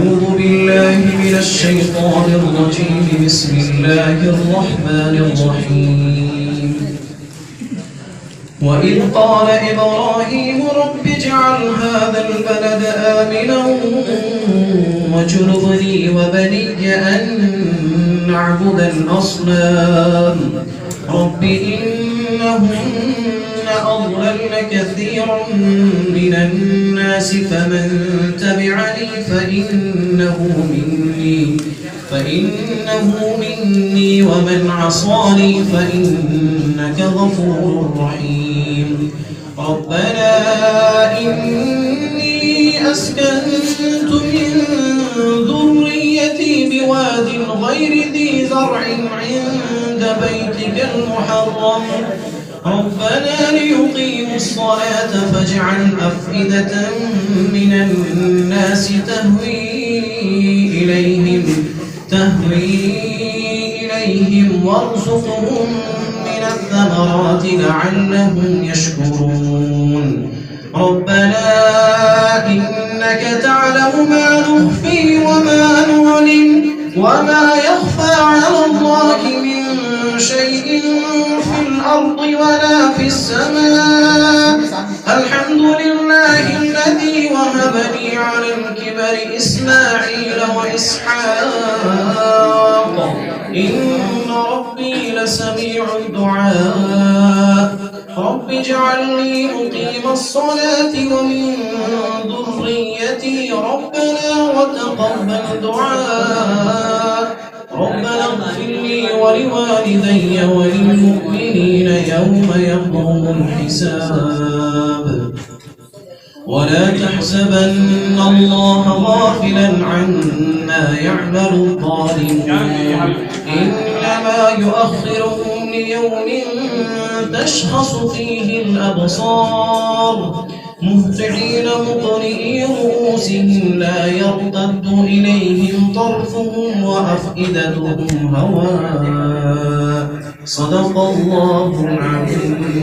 أعوذ بالله من الشيطان الرجيم. بسم الله الرحمن الرحيم. وإذ قال إبراهيم رب اجعل هذا البلد آمنا واجنبني وبني أن نعبد الأصنام رب إنهن أضللن كثيرا من الناس فمن تبعني فإنه مني ومن عصاني فإنك غفور رحيم. ربنا إني أسكنت من ذريتي بواد غير ذي زرع عند بيتك المحرم ربنا ليقيموا الصلاة فاجعل أفئدة من الناس تهوي إليهم وارزقهم من الثمرات لعلهم يشكرون. ربنا إنك تعلم ما نخفي وما نعلن وما يخفى على الله من شيء في الأرض ولا في السماء. الحمد لله الذي وهب لي على الكبر إسماعيل وإسحاق إن ربي لسميع الدعاء. رب اجعلني مقيم الصلاة ومن ذريتي ربنا وتقبل دعاء. ربنا اغفر لي ولوالدي وللمؤمنين يوم يقوم الحساب. ولا تحسبن الله غافلا عما يعمل الظالمون إنما يؤخرهم ليوم تشخص فيه الأبصار مهطعين مقنعي رؤوسهم لا يرتد إليهم طرفهم وأفئدتهم هواء. صدق الله العظيم.